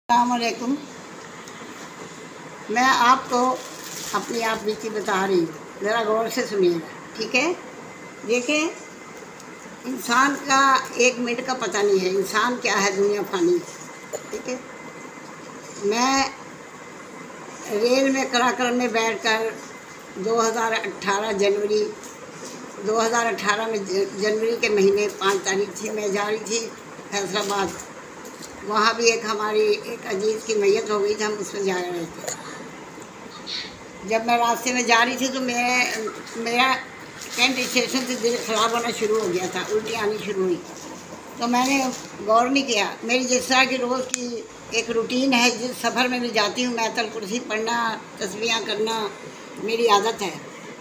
अस्सलामुअलैकुम। मैं आपको अपनी आप बीती बता रही हूँ, ज़रा गौर से सुनिएगा, ठीक है। देखिए, इंसान का एक मिनट का पता नहीं है, इंसान क्या है, दुनिया फानी, ठीक है। मैं रेल में कराकरम में बैठकर 2018 में जनवरी के महीने 5 तारीख थी, मैं जा रही थी फैसलाबाद। वहाँ भी हमारी एक अजीज़ की मैयत हो गई थी, हम उसमें जा रहे थे। जब मैं रास्ते में जा रही थी तो मेरा कैंट स्टेशन से दिल ख़राब होना शुरू हो गया था, उल्टी आनी शुरू हुई। तो मैंने गौर नहीं किया। मेरी जिस तरह की रोज़ की एक रूटीन है, जिस सफ़र में भी जाती हूँ मैं आयतल कुर्सी पढ़ना, तस्बीहां करना मेरी आदत है।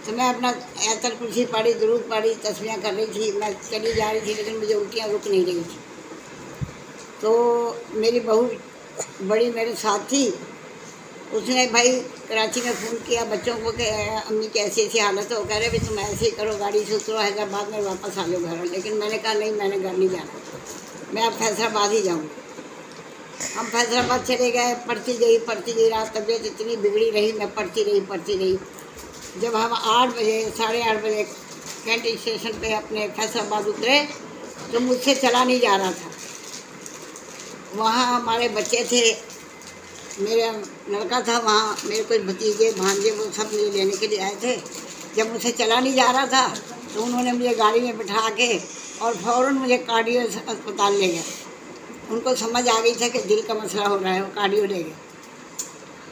तो मैं अपना आयतल कुर्सी पढ़ी, दुरूद पढ़ी, तस्बीहां कर रही थी, मैं चली जा रही थी, लेकिन मुझे उल्टियाँ रुक नहीं रही थी। तो मेरी बहू बड़ी मेरे साथ थी, उसने भाई कराची में फ़ोन किया बच्चों को कि अम्मी की ऐसी ऐसी हालत है। वो कह रहे भी तुम ऐसे ही करो, गाड़ी से उतरो, हैदराबाद में वापस आ लो घर। लेकिन मैंने कहा नहीं, मैंने घर नहीं जाना, मैं अब फैसलाबाद ही जाऊँगी। हम फैसलाबाद चले गए, पढ़ती गई। रात तबीयत इतनी बिगड़ी रही, मैं पढ़ती रही। जब हम 8 बजे 8:30 बजे कैंट स्टेशन पे अपने फैसलाबाद उतरे तो मुझसे चला नहीं जा रहा था। वहाँ हमारे बच्चे थे, मेरा लड़का था, वहाँ मेरे कुछ भतीजे भांजे वो सब मुझे लेने के लिए आए थे। जब मुझसे चला नहीं जा रहा था तो उन्होंने मुझे गाड़ी में बिठा के और फ़ौरन मुझे कार्डियो अस्पताल ले गए। उनको समझ आ गई था कि दिल का मसला हो रहा है, वो कार्डियो ले गए।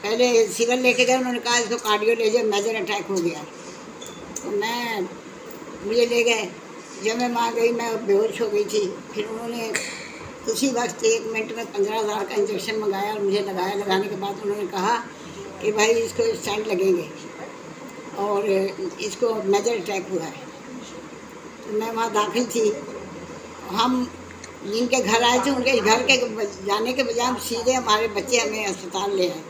पहले सिविल लेके गए, उन्होंने कहा इसको कार्डियो ले जाए, मेजर अटैक हो गया। तो मुझे ले गए। जब मैं वहाँ गई मैं बेहोश हो गई थी। फिर उन्होंने उसी वक्त 1 मिनट में 15,000 का इंजेक्शन मंगाया और मुझे लगाया। लगाने के बाद उन्होंने कहा कि भाई इसको स्टेंट लगेंगे और इसको मेजर अटैक हुआ है। तो मैं वहाँ दाखिल थी। हम जिनके घर आए थे उनके घर के जाने के बजाय हम सीधे हमारे बच्चे हमें अस्पताल ले आए।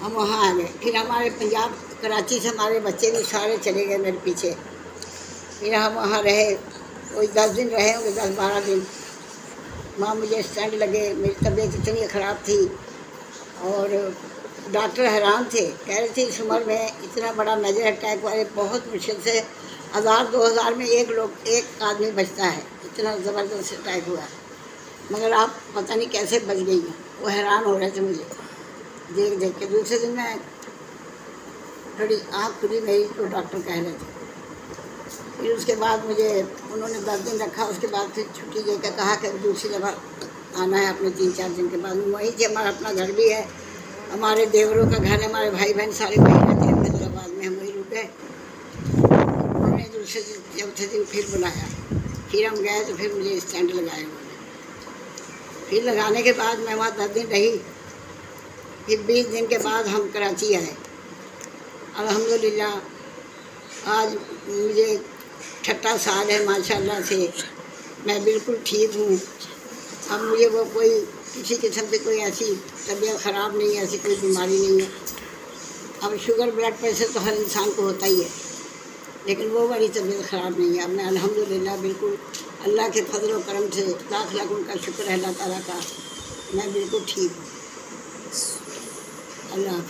हम वहाँ आ गए। फिर हमारे पंजाब कराची से हमारे बच्चे भी सारे चले गए मेरे पीछे। फिर हम वहाँ रहे, कोई 10 दिन रहे होंगे, 10-12 दिन। वहाँ मुझे स्टेंट लगे। मेरी तबीयत इतनी ख़राब थी और डॉक्टर हैरान थे, कह रहे थे इस उम्र में इतना बड़ा मेजर अटैक वाले बहुत मुश्किल से 1000-2000 में एक आदमी बचता है, इतना ज़बरदस्त अटैक हुआ है, मगर आप पता नहीं कैसे बच गई हैं। वो हैरान हो रहे थे मुझे देख के। दूसरे दिन मैं थोड़ी आँख खुली मेरी तो डॉक्टर कह रहे थे। फिर उसके बाद मुझे उन्होंने 10 दिन रखा। उसके बाद फिर छुट्टी देकर कहा कि दूसरी जगह आना है अपने 3-4 दिन के बाद। वहीं से हमारा अपना घर भी है, हमारे देवरों का घर है, हमारे भाई बहन सारे वहीं रहते हैं हैदराबाद में। हम वहीं रुके। उन्होंने दूसरे दिन चौथे दिन फिर बुलाया। फिर हम गए तो फिर मुझे स्टैंड लगाया उन्होंने। फिर लगाने के बाद मैं वहाँ 10 दिन रही। फिर 20 दिन के बाद हम कराची आए। अल्हम्दुलिल्लाह आज मुझे 6ठा साल है माशाल्लाह से, मैं बिल्कुल ठीक हूँ। अब मुझे वो कोई किसी किस्म की कोई ऐसी तबीयत ख़राब नहीं है, ऐसी कोई बीमारी नहीं है। अब शुगर ब्लड प्रेशर तो हर इंसान को होता ही है, लेकिन वो वाली तबीयत ख़राब नहीं है। अब मैं अल्हम्दुलिल्लाह बिल्कुल अल्लाह के फजल व करम से लाख उनका शुक्र है अल्लाह ताला का, मैं बिल्कुल ठीक हूँ। अल्लाह।